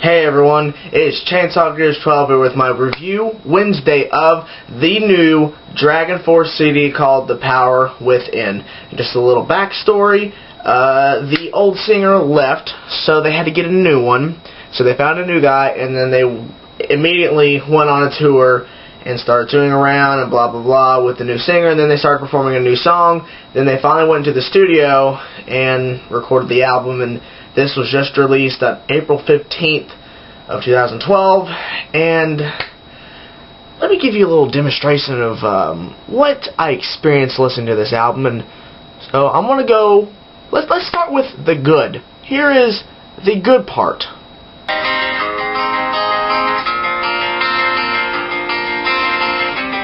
Hey everyone, it's Chainsaw Gears 12 here with my review Wednesday of the new Dragon-Force CD called The Power Within. Just a little backstory, the old singer left, so they had to get a new one. So they found a new guy, and then they immediately went on a tour and started touring around and blah blah blah with the new singer, and then they started performing a new song. Then they finally went to the studio and recorded the album, and this was just released on April 15th of 2012, and let me give you a little demonstration of what I experienced listening to this album. And so I'm gonna go, let's start with the good. Here is the good part.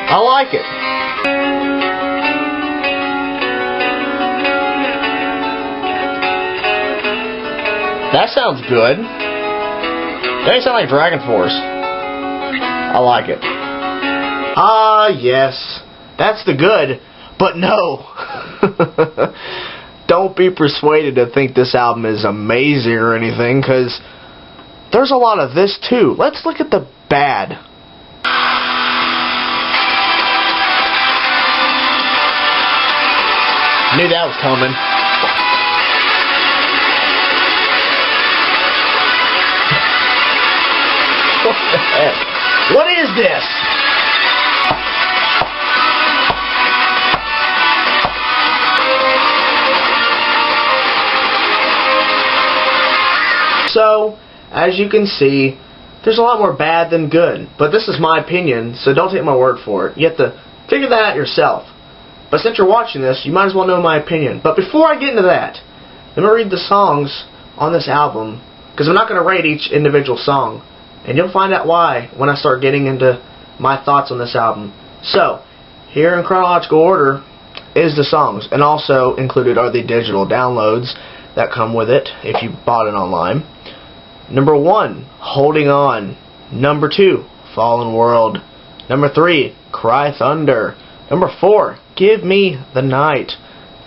I like it. That sounds good. That doesn't sound like Dragon Force. I like it. Ah, yes. That's the good. But no. Don't be persuaded to think this album is amazing or anything, because there's a lot of this too. Let's look at the bad. Knew that was coming. What the heck? What is this? So, as you can see, there's a lot more bad than good. But this is my opinion, so don't take my word for it. You have to figure that out yourself. But since you're watching this, you might as well know my opinion. But before I get into that, let me read the songs on this album, because I'm not going to rate each individual song. And you'll find out why when I start getting into my thoughts on this album. So, here in chronological order is the songs. And also included are the digital downloads that come with it if you bought it online. Number 1, Holding On. Number 2, Fallen World. Number 3, Cry Thunder. Number 4, Give Me the Night.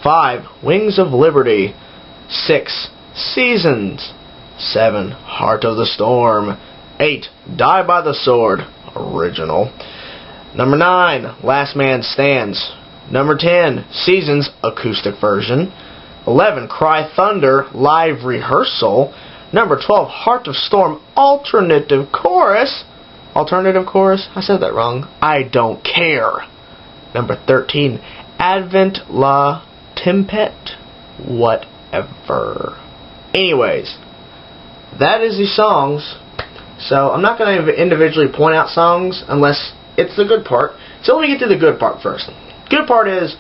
5, Wings of Liberty. 6, Seasons. 7, Heart of the Storm. 8, Die by the Sword, original. Number 9, Last Man Stands. Number 10, Seasons, acoustic version. 11, Cry Thunder, live rehearsal. Number 12, Heart of Storm, alternative chorus. Alternative chorus? I said that wrong. I don't care. Number 13, Advent La Tempête, whatever. Anyways, that is the songs. So I'm not going to individually point out songs unless it's the good part. So let me get to the good part first. Good part is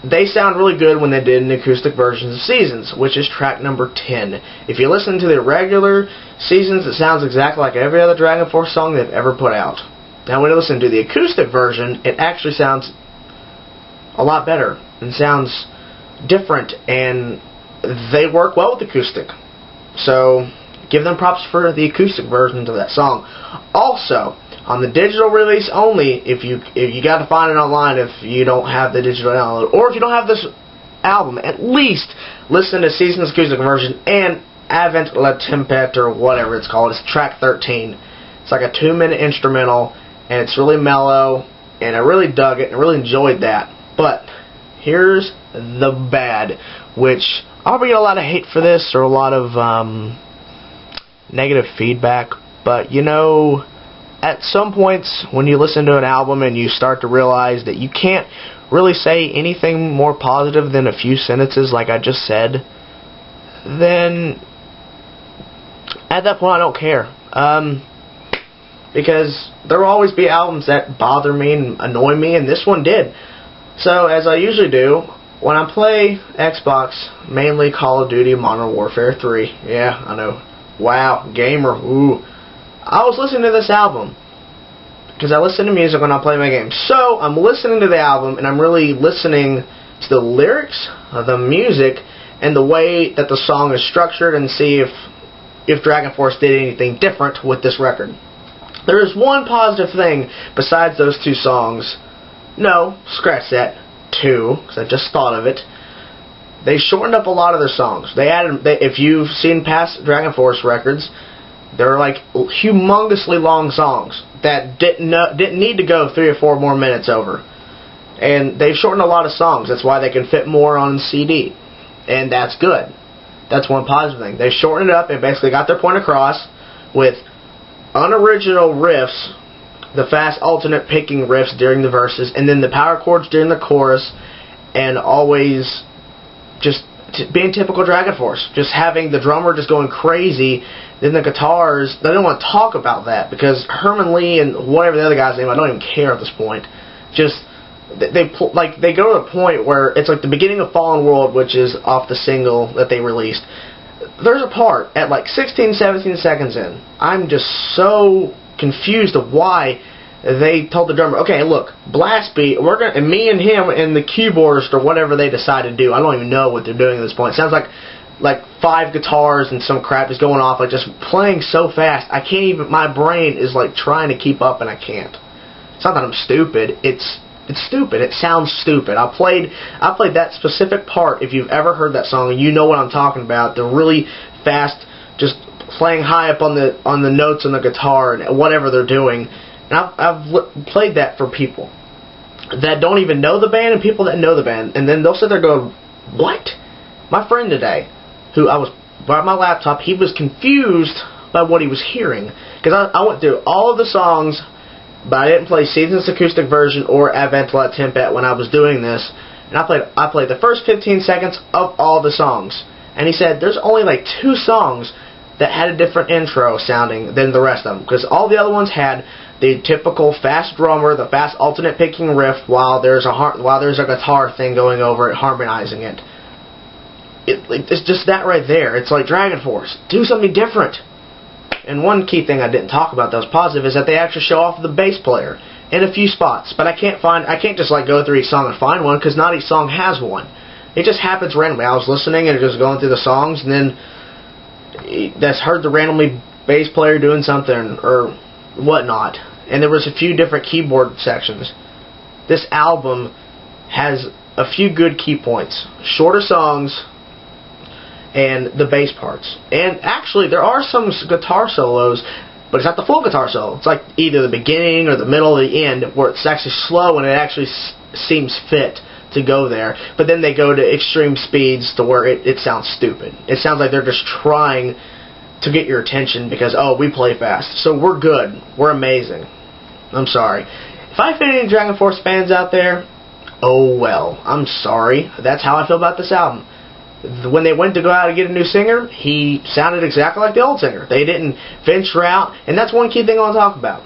they sound really good when they did an acoustic version of Seasons, which is track number 10. If you listen to the regular Seasons, it sounds exactly like every other Dragon Force song they've ever put out. Now when you listen to the acoustic version, it actually sounds a lot better and sounds different, and they work well with acoustic. So give them props for the acoustic version of that song. Also, on the digital release only, if you got to find it online if you don't have the digital download, or if you don't have this album, at least listen to Seasons acoustic version and Advent La Tempête, or whatever it's called. It's track 13. It's like a 2-minute instrumental, and it's really mellow, and I really dug it and really enjoyed that. But here's the bad, which I'll probably get a lot of hate for this, or a lot of negative feedback, but you know, at some points when you listen to an album and you start to realize that you can't really say anything more positive than a few sentences like I just said, then at that point I don't care. Because there will always be albums that bother me and annoy me, and this one did. So as I usually do, when I play Xbox, mainly Call of Duty Modern Warfare 3, yeah, I know, wow, gamer, ooh. I was listening to this album because I listen to music when I play my game. So I'm listening to the album, and I'm really listening to the lyrics, the music, and the way that the song is structured, and see if Dragon Force did anything different with this record. There is one positive thing besides those 2 songs. No, scratch that. 2, because I just thought of it. They shortened up a lot of their songs. They added, if you've seen past Dragon Force records, They're like humongously long songs that didn't need to go 3 or 4 more minutes over. And they've shortened a lot of songs. That's why they can fit more on CD. And that's good. That's one positive thing. They shortened it up and basically got their point across with unoriginal riffs, the fast alternate picking riffs during the verses, and then the power chords during the chorus, and always just being typical Dragon Force. Just having the drummer just going crazy, then the guitars, they don't want to talk about that because Herman Lee and whatever the other guy's name, I don't even care at this point, just they go to the point where it's like the beginning of Fallen World, which is off the single that they released. There's a part at like 16, 17 seconds in. I'm just so confused of why they told the drummer, okay, look, blast beat, and me and him and the keyboardist or whatever they decide to do. I don't even know what they're doing at this point. It sounds like 5 guitars and some crap is going off, like just playing so fast. I can't even, my brain is like trying to keep up and I can't. It's not that I'm stupid, it's stupid. It sounds stupid. I played that specific part. If you've ever heard that song, you know what I'm talking about. The really fast, just playing high up on the notes on the guitar and whatever they're doing. And I've played that for people that don't even know the band and people that know the band, and then they'll sit there and go, "What?" My friend today, who I was brought my laptop, he was confused by what he was hearing because I went through all of the songs. But I didn't play Seasons acoustic version or Adventula Tempet when I was doing this. And I played the first 15 seconds of all the songs. And he said there's only like 2 songs that had a different intro sounding than the rest of them. Because all the other ones had the typical fast drummer, the fast alternate picking riff while there's a guitar thing going over it, harmonizing it. It's just that right there. It's like Dragon Force. Do something different. And one key thing I didn't talk about that was positive is that they actually show off the bass player in a few spots. But I can't just like go through each song and find one because not each song has one. It just happens randomly. I was listening and just going through the songs and then that's heard the randomly bass player doing something or whatnot. And there was a few different keyboard sections. This album has a few good key points. Shorter songs and the bass parts. And actually, there are some guitar solos, but it's not the full guitar solo. It's like either the beginning or the middle or the end, where it's actually slow and it actually seems fit to go there. But then they go to extreme speeds to where it sounds stupid. It sounds like they're just trying to get your attention because, oh, we play fast. So we're good. We're amazing. I'm sorry. If I offend any Dragon Force fans out there, oh well. I'm sorry. That's how I feel about this album. When they went to go out and get a new singer, he sounded exactly like the old singer. They didn't venture out, and that's one key thing I want to talk about.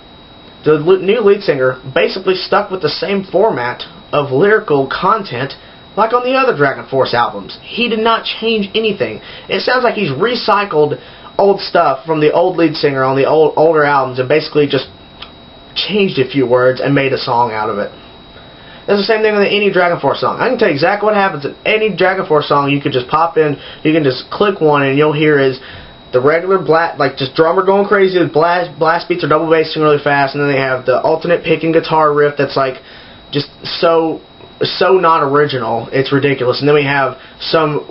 The new lead singer basically stuck with the same format of lyrical content like on the other Dragon Force albums. He did not change anything. It sounds like he's recycled old stuff from the old lead singer on the older albums and basically just changed a few words and made a song out of it. That's the same thing with any Dragon Force song. I can tell you exactly what happens in any Dragon Force song. You could just pop in, you can just click one, and you'll hear is the regular just drummer going crazy with blast beats or double bassing really fast, and then they have the alternate picking guitar riff that's like just so not original, it's ridiculous. And then we have some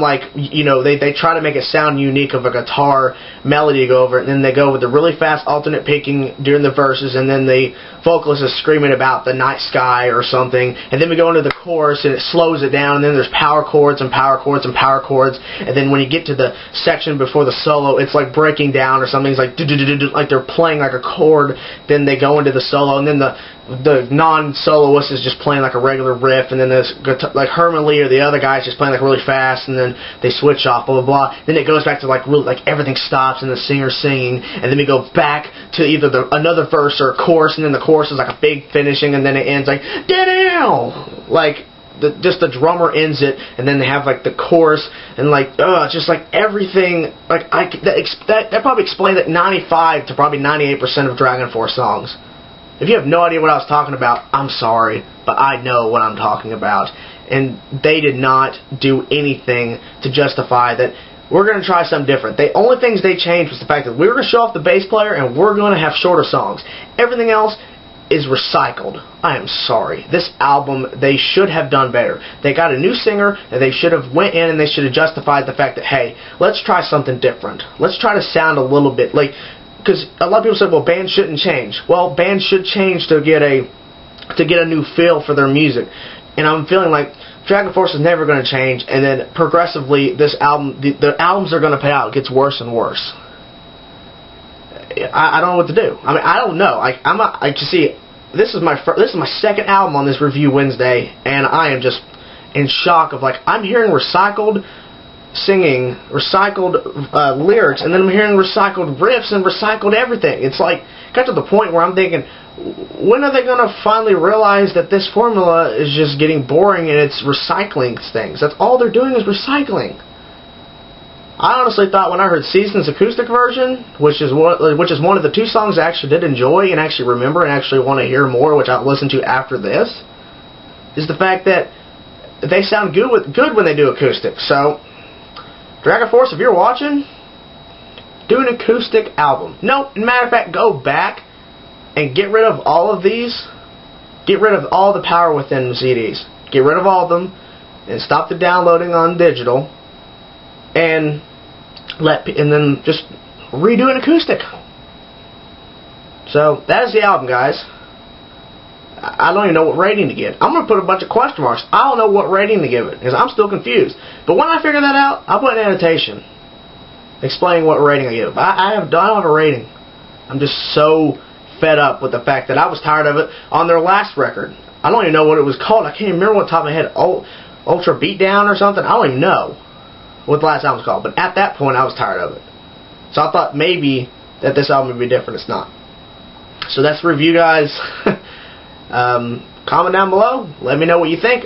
like, you know, they try to make it sound unique of a guitar melody to go over it, and then they go with the really fast alternate picking during the verses, and then the vocalist is screaming about the night sky or something, and then we go into the chorus and it slows it down, and then there's power chords and power chords and power chords, and then when you get to the section before the solo, it's like breaking down or something. It's like like they're playing like a chord. Then they go into the solo, and then the non-soloist is just playing like a regular riff, and then this like Herman Lee or the other guy's just playing like really fast, and then they switch off, blah blah blah. Then it goes back to like really, like everything stops and the singer's singing, and then we go back to either another verse or a chorus, and then the chorus is like a big finishing, and then it ends like da-dow! Like just the drummer ends it, and then they have like the chorus, and like it's just like everything. Like that probably explains like 95 to probably 98% of Dragon Force songs. If you have no idea what I was talking about, I'm sorry, but I know what I'm talking about. And they did not do anything to justify that we're going to try something different. The only things they changed was the fact that we were going to show off the bass player and we're going to have shorter songs. Everything else is recycled. I am sorry. This album, they should have done better. They got a new singer, and they should have went in and they should have justified the fact that, hey, let's try something different. Let's try to sound a little bit like, because a lot of people say, well, bands shouldn't change. Well, bands should change to get a new feel for their music. And I'm feeling like Dragon Force is never going to change, and then progressively this album, the albums are going to put out, it gets worse and worse. I don't know what to do. I mean, I don't know. I just see, this is my second album on this Review Wednesday, and I am just in shock of, like, I'm hearing recycled singing, recycled lyrics, and then I'm hearing recycled riffs and recycled everything. It's like, got to the point where I'm thinking, when are they going to finally realize that this formula is just getting boring and it's recycling things? That's all they're doing is recycling. I honestly thought when I heard Season's acoustic version, which is one of the two songs I actually did enjoy and actually remember and actually want to hear more, which I'll listen to after this, is the fact that they sound good when they do acoustic. So, Dragon Force, if you're watching, do an acoustic album. No, as a matter of fact, go back and get rid of all of these. Get rid of all the power within CDs. Get rid of all of them and stop the downloading on digital, and then just redo an acoustic. So that is the album, guys. I don't even know what rating to give. I'm going to put a bunch of question marks. I don't know what rating to give it because I'm still confused. But when I figure that out, I'll put an annotation explaining what rating I give. I don't have a rating. I'm just so fed up with the fact that I was tired of it on their last record. I don't even know what it was called. I can't remember what top of my head. Ultra Beatdown or something. I don't even know what the last album was called. But at that point, I was tired of it. So I thought maybe that this album would be different. It's not. So that's the review, guys. Comment down below. Let me know what you think.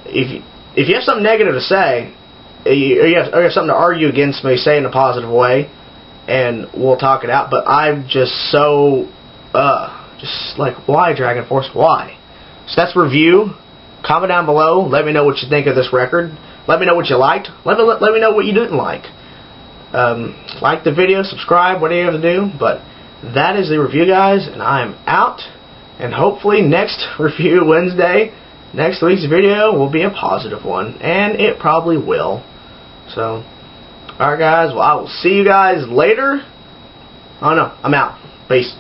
If you have something negative to say, or you have something to argue against me, say it in a positive way, and we'll talk it out. But I'm just so, just like, why Dragon Force? Why? So that's review. Comment down below. Let me know what you think of this record. Let me know what you liked. Let me know what you didn't like. Like the video, subscribe, whatever you have to do. But that is the review, guys, and I am out. And hopefully next Review Wednesday, next week's video will be a positive one. And it probably will. So, alright guys, well I will see you guys later. Oh no, I'm out. Peace.